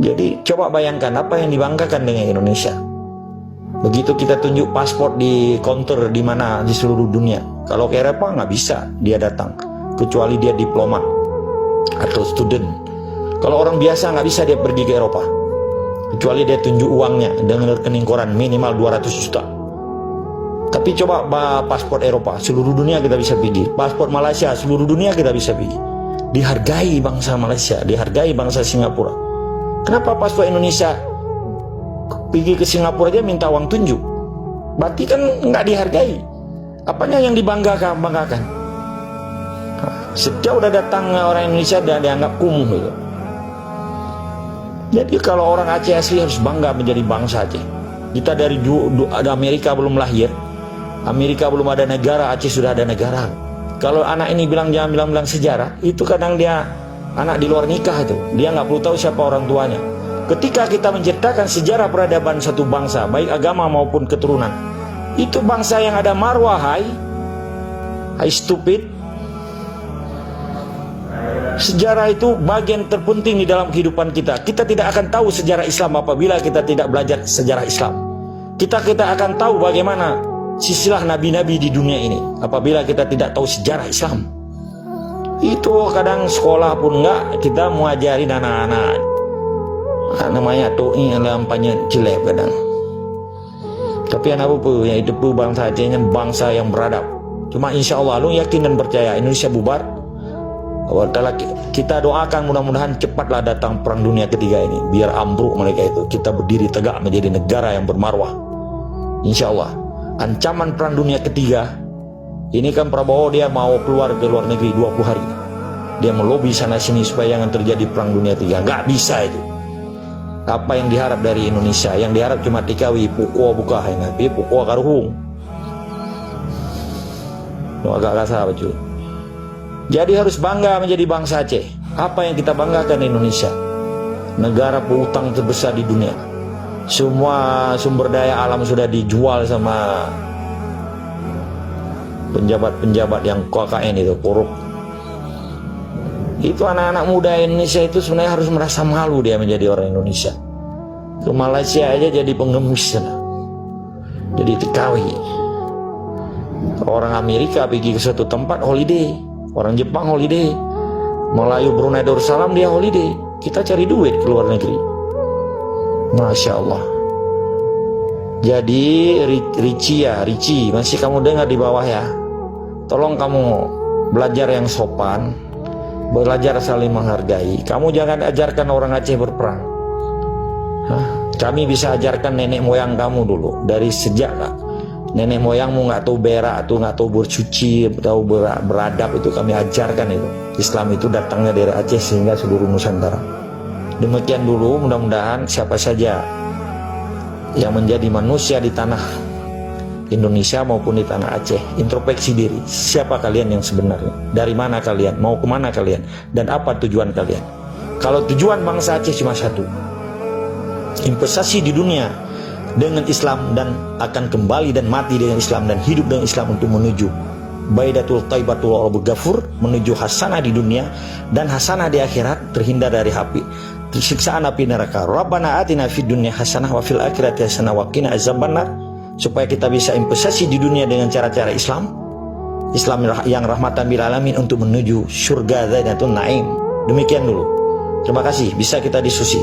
Jadi coba bayangkan apa yang dibanggakan dengan Indonesia. Begitu kita tunjuk paspor di counter di mana di seluruh dunia, kalau ke Eropa nggak bisa dia datang, kecuali dia diplomat atau student. Kalau orang biasa nggak bisa dia pergi ke Eropa, kecuali dia tunjuk uangnya dengan rekening koran minimal 200 juta. Tapi coba paspor Eropa, seluruh dunia kita bisa pergi. Paspor Malaysia, seluruh dunia kita bisa pergi. Dihargai bangsa Malaysia, dihargai bangsa Singapura. Kenapa paspor Indonesia pergi ke Singapura aja minta uang tunjuk? Berarti kan nggak dihargai. Apanya yang dibanggakan? Setiap udah datang orang Indonesia dan dianggap kumuh gitu. Jadi kalau orang Aceh asli harus bangga menjadi bangsa Aceh. Kita dari ada Amerika belum lahir, Amerika belum ada negara, Aceh sudah ada negara. Kalau anak ini bilang jangan bilang sejarah, itu kadang dia anak di luar nikah itu, dia nggak perlu tahu siapa orang tuanya. Ketika kita menceritakan sejarah peradaban satu bangsa, baik agama maupun keturunan, itu bangsa yang ada marwah, hai stupid. Sejarah itu bagian terpenting di dalam kehidupan kita. Kita tidak akan tahu sejarah Islam apabila kita tidak belajar sejarah Islam. Kita akan tahu bagaimana silsilah nabi-nabi di dunia ini apabila kita tidak tahu sejarah Islam. Itu kadang sekolah pun enggak, kita mau ajarin anak-anak namanya tuh lampanya jelek kadang. Tapi anak apa yang itu bangsa Acehnya bangsa yang beradab. Cuma insya Allah lu yakin dan percaya Indonesia bubar. Kita doakan mudah-mudahan cepatlah datang perang dunia ketiga ini, biar ambruk mereka itu, kita berdiri tegak menjadi negara yang bermarwah. Insya Allah. Ancaman perang dunia ketiga ini kan Prabowo dia mau keluar ke luar negeri 20 hari. Dia melobi sana sini supaya jangan terjadi perang dunia ketiga. Nggak bisa itu. Apa yang diharap dari Indonesia? Yang diharap cuma tikawi pukul buka tapi pukul karuhung. Itu agak kasar cuy. Jadi harus bangga menjadi bangsa Aceh. Apa yang kita banggakan Indonesia? Negara berutang terbesar di dunia. Semua sumber daya alam sudah dijual sama penjabat-penjabat yang KKN itu, korup. Itu anak-anak muda Indonesia itu sebenarnya harus merasa malu dia menjadi orang Indonesia. Ke Malaysia aja jadi pengemis, jadi TKW. Orang Amerika pergi ke suatu tempat holiday, orang Jepang holiday, Melayu Brunei Darussalam dia holiday. Kita cari duit ke luar negeri. Masya Allah. Jadi Ricci masih kamu dengar di bawah ya. Tolong kamu belajar yang sopan, belajar saling menghargai. Kamu jangan ajarkan orang Aceh berperang. Kami bisa ajarkan nenek moyang kamu dulu. Dari sejak nenek moyangmu nggak tahu berak, atau nggak tahu bersuci, tahu beradab, itu kami ajarkan itu. Islam itu datangnya dari Aceh sehingga seluruh Nusantara. Demikian dulu, mudah-mudahan siapa saja yang menjadi manusia di tanah Indonesia maupun di tanah Aceh, introspeksi diri, siapa kalian yang sebenarnya, dari mana kalian, mau kemana kalian, dan apa tujuan kalian. Kalau tujuan bangsa Aceh cuma satu, investasi di dunia dengan Islam dan akan kembali dan mati dengan Islam dan hidup dengan Islam untuk menuju Baidatul Thaibatul Rabbul Ghafur, menuju hasanah di dunia dan hasanah di akhirat, terhindar dari api siksaan api neraka. Rabbana atina fid dunya hasanah wa fil akhirati hasanah wa qina azabannar, supaya kita bisa investasi di dunia dengan cara-cara Islam yang rahmatan bil alamin untuk menuju surga Jannatul Naim. Demikian dulu. Terima kasih, bisa kita diskusi.